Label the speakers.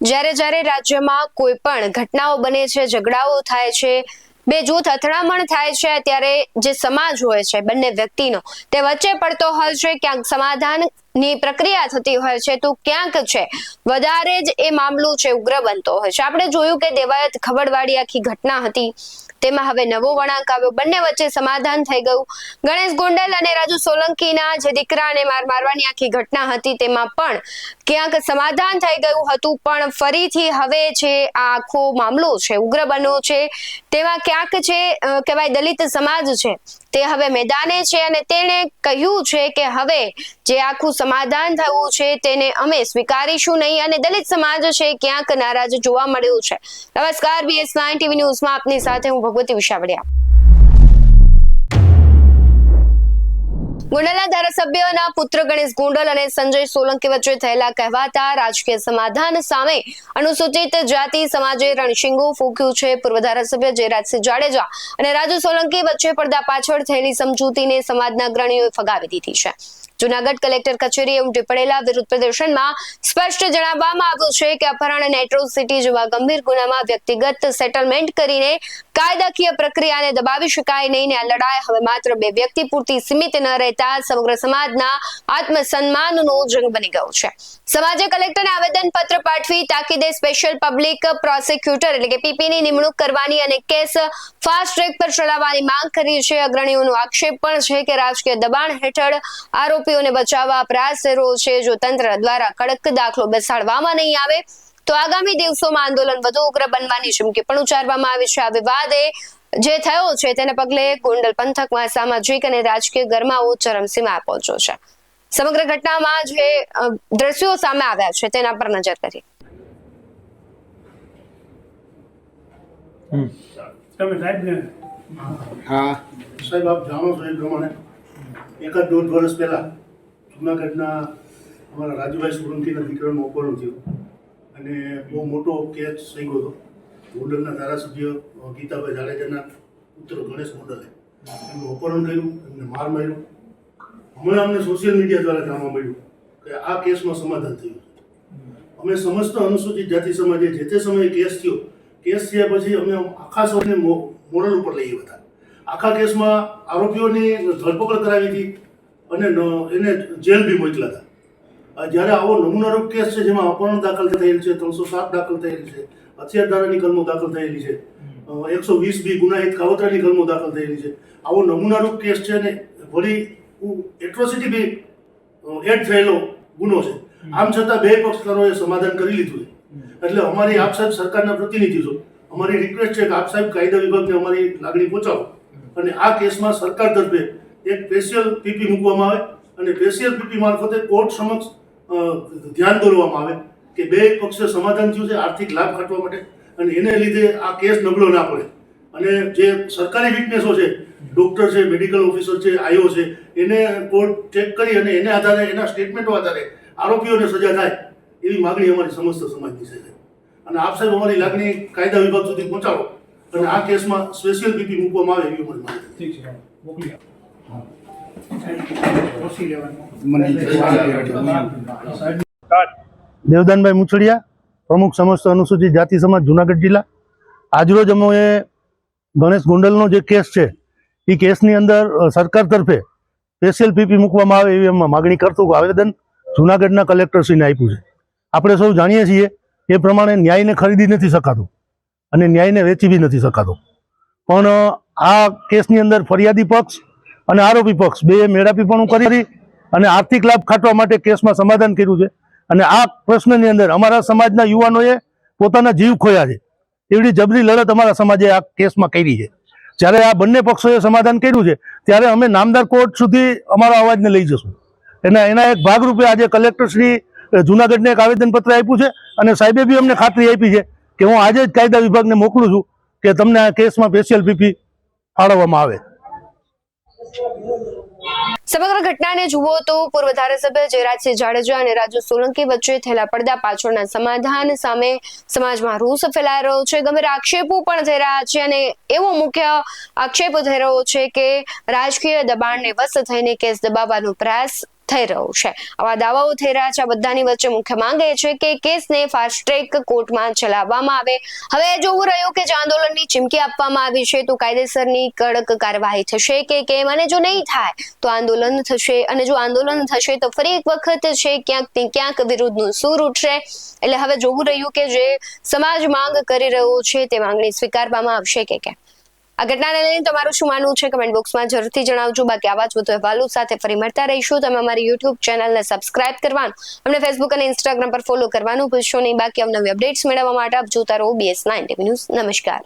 Speaker 1: જ્યારે જ્યારે રાજ્યમાં કોઈ પણ ઘટનાઓ બને છે, ઝઘડાઓ થાય છે, બે જૂથ અથડામણ થાય છે, ત્યારે જે સમાજ હોય છે બંને વ્યક્તિનો તે વચ્ચે પડતો હોય છે. ક્યાંક સમાધાનની પ્રક્રિયા થતી હોય છે તો ક્યાંક છે વધારે જ એ મામલો છે ઉગ્ર બનતો હોય છે. આપણે જોયું કે દેવાયત ખબરવાળી આખી ઘટના હતી, તેમાં હવે નવો વળાંક આવ્યો. બંને વચ્ચે સમાધાન થઈ ગયું. ગણેશ ગોંડલ અને રાજુ સોલંકીના જે દીકરાને મારવાની આખી ઘટના હતી તેમાં પણ ક્યાંક સમાધાન થઈ ગયું હતું, પણ ફરીથી હવે છે આ આખો મામલો છે ઉગ્ર બન્યો છે. તેમાં ક્યાંક છે કહેવાય દલિત સમાજ છે તે હવે મેદાને છે અને તેણે કહ્યું છે કે હવે જે આખું સમાધાન થયું છે તેને અમે સ્વીકારીશું નહીં, અને દલિત સમાજ છે ક્યાંક નારાજ જોવા મળ્યું છે. નમસ્કાર, BS9 ટીવી ન્યૂઝમાં આપની સાથે હું ભગવતી વિશાવડિયા. ગોંડલના ધારાસભ્યના પુત્ર ગણેશ ગોંડલ અને સંજય સોલંકી વચ્ચે થયેલા કહેવાતા રાજકીય સમાધાન સામે અનુસૂચિત જાતિ સમાજે રણશીંગો ફૂંક્યું છે. પૂર્વ ધારાસભ્ય જયરાજસિંહ જાડેજા અને રાજુ સોલંકી વચ્ચે પડદા પાછળ થયેલી સમજૂતીને સમાજના અગ્રણીઓએ ફગાવી દીધી છે. જૂનાગઢ કલેક્ટર કચેરીએ ઉમટી પડેલા વિરોધ પ્રદર્શનમાં સ્પષ્ટ જણાવવામાં આવ્યું છે કે અપહરણ અને એટ્રોસિટી જેવા ગંભીર ગુનામાં વ્યક્તિગત સેટલમેન્ટ કરીને કાયદાકીય પ્રક્રિયાને દબાવી શકાય નહીં. આ લડાઈ હવે માત્ર બે વ્યક્તિ પૂરતી સીમિત ન રહેતા સમગ્ર સમાજના આત્મસન્માનનો જંગ બની ગયો છે. સમાજે કલેક્ટરને આવેદન પત્ર પાઠવી તાકીદે સ્પેશિયલ પબ્લિક પ્રોસિક્યુટર એટલે કે પીપીની નિમણૂક કરવાની અને કેસ ફાસ્ટ ટ્રેક પર ચલાવવાની માંગ કરી છે. અગ્રણીઓનો આક્ષેપ પણ છે કે રાજકીય દબાણ હેઠળ આરોપીઓને બચાવવા પ્રયાસ થઈ રહ્યો છે. જો તંત્ર દ્વારા કડક દાખલો બેસાડવામાં નહીં આવે તો આગામી દિવસોમાં આંદોલન વધુ ઉગ્ર બનવાની ચીમકી પણ ઉચ્ચારવામાં આવી છે. આ વિવાદે જે થયો છે તેને પગલે ગોંડલ પંથકમાં સામાજિક અને રાજકીય ગરમાવો ચરમસીમાએ પહોંચ્યો છે. સમગ્ર ઘટનામાં જે દ્રશ્યો સામે આવ્યા છે તેના પર નજર કરીએ.
Speaker 2: સાહેબ, આપ જાણો છો એ પ્રમાણે એકાદ દોઢ વર્ષ પહેલા જૂનાગઢના અમારા રાજુભાઈ સોલંકીના દીકરાનું અપહરણ થયું અને બહુ મોટો કેસ થઈ ગયો હતો. ગોંડલના ધારાસભ્ય ગીતાભાઈ જાડેજાના પુત્ર ગણેશ ગોંડલે એમનું અપહરણ કર્યું, એમને માર માર્યો. હમણાં અમને સોશિયલ મીડિયા દ્વારા જાણવા મળ્યું કે આ કેસમાં સમાધાન થયું. અમે સમસ્ત અનુસૂચિત જાતિ સમાજે જે તે સમયે કેસ થયો, કેસ થયા પછી અમે આખા સૌને મોરલ ઉપર લઈ આવ્યા હતા. આખા કેસમાં આરોપીઓની ધરપકડ કરાવી હતી અને એને જેલ બી મોકલ્યા હતા. જ્યારે આવો નમૂનારૂપ કેસ છે જેમાં અપહરણ દાખલ થયેલ છે, 307 દાખલ થયેલ છે, હથિયારધારાની કલમો દાખલ થયેલી છે, 120B ગુનાહિત કાવતરાની કલમો દાખલ થયેલી છે, આવો નમૂનારૂપ કેસ છે અને વળી એટ્રોસિટી બી એડ થયેલો ગુનો છે. આમ છતાં બે પક્ષકારોએ સમાધાન કરી લીધું છે. એટલે અમારી આપ સાહેબ સરકારના પ્રતિનિધિ છો, અમારી રિક્વેસ્ટ છે કે આપ સાહેબ કાયદા વિભાગને અમારી લાગણી પહોંચાડો અને આ કેસમાં સરકાર તરફે એક સ્પેશિયલ પીપી મૂકવામાં આવે અને સ્પેશિયલ પીપી મારફતે કોર્ટ સમક્ષ ધ્યાન દોરવામાં આવે કે બે પક્ષે સમાધાન થયું છે આર્થિક લાભ કાઢવા માટે અને એને લીધે આ કેસ નબળો ના પડે. અને જે સરકારી વિટનેસો છે, ડોક્ટર છે, મેડિકલ ઓફિસર છે, આઈઓ છે, એને કોર્ટ ચેક કરી અને એને આધારે એના સ્ટેટમેન્ટો આધારે આરોપીઓને સજા થાય એવી માગણી અમારી સમસ્ત સમાજની છે. અને આપ સાહેબ અમારી લાગણી કાયદા વિભાગ સુધી પહોંચાડો અને આ કેસમાં સ્પેશિયલ પીપી મૂકવામાં આવે એવી અમારી માગણી છે. દેવદાનભાઈ મુછડિયા, પ્રમુખ સમસ્ત અનુસૂચિત જાતિ સમાજ જુનાગઢ જિલ્લા. આજરોજ અમે ગણેશ ગોંડલનો જે કેસ છે એ કેસની અંદર સરકાર તરફે સ્પેશિયલ પીપી મૂકવામાં આવે એવી અમે માગણી કરતું આવેદન જુનાગઢના કલેક્ટરશ્રીને આપ્યું છે. આપણે સૌ જાણીએ છીએ એ પ્રમાણે ન્યાયને ખરીદી નથી શકાતું અને ન્યાયને વેચી બી નથી શકાતો. પણ આ કેસની અંદર ફરિયાદી પક્ષ અને આરોપી પક્ષ બે મેળાપીપણું કરી અને આર્થિક લાભ ખાટવા માટે કેસમાં સમાધાન કર્યું છે. અને આ પ્રશ્નની અંદર અમારા સમાજના યુવાનોએ પોતાના જીવ ખોયા છે. એવડી જબરી લડત અમારા સમાજે આ કેસમાં કરી છે. જ્યારે આ બંને પક્ષોએ સમાધાન કર્યું છે ત્યારે અમે નામદાર કોર્ટ સુધી અમારા અવાજને લઈ જશું. એના એક ભાગરૂપે આજે કલેક્ટરશ્રી જુનાગઢને એક આવેદનપત્ર આપ્યું છે અને સાહેબે બી અમને ખાતરી આપી છે કે હું આજે જ કાયદા વિભાગને મોકલું છું કે તમને આ કેસમાં સ્પેશિયલ પીપી ફાળવવામાં આવે.
Speaker 1: સમગ્ર ઘટનાને જુઓ તો પૂર્વ ધારાસભ્ય જયરાજસિંહ જાડેજા અને રાજુ સોલંકી વચ્ચે થયેલા પડદા પાછળના સમાધાન સામે સમાજમાં રોષ ફેલાઈ રહ્યો છે. ગંભીર આક્ષેપો પણ થઈ રહ્યા છે અને એવો મુખ્ય આક્ષેપ થઈ રહ્યો છે કે રાજકીય દબાણને વશ થઈને કેસ દબાવવાનો પ્રયાસ થઈ રહ્યું છે. આવા દાવાઓ થઈ રહ્યા છે. આ બધાની વચ્ચે મુખ્ય માંગ એ છે કે કેસને ફાસ્ટ ટ્રેક કોર્ટમાં ચલાવવામાં આવે. હવે જોવું રહ્યું કે જે આંદોલનની ચીમકી આપવામાં આવી છે તો કાયદેસરની કડક કાર્યવાહી થશે કે કેમ, અને જો નહીં થાય તો આંદોલન થશે, અને જો આંદોલન થશે તો ફરી એક વખત છે ક્યાંક વિરોધનું સૂર ઉઠશે. એટલે હવે જોવું રહ્યું કે જે સમાજ માંગ કરી રહ્યો છે તે માંગણી સ્વીકારવામાં આવશે કે કેમ. આ ઘટનાને લઈને તમારું શું માનવું છે કમેન્ટ બોક્સમાં જરૂરથી જણાવજો. બાકી આવા જ વધુ અહેવાલો સાથે ફરી મળતા રહીશું. તમે અમારી યુટ્યુબ ચેનલને સબસ્ક્રાઇબ કરવાનું, અમને ફેસબુક અને ઇન્સ્ટાગ્રામ પર ફોલો કરવાનું ભૂલશો નહીં. બાકી અવનવી અપડેટ્સ મેળવવા માટે આપ જોતા રહો BS9 TV ન્યૂઝ. નમસ્કાર.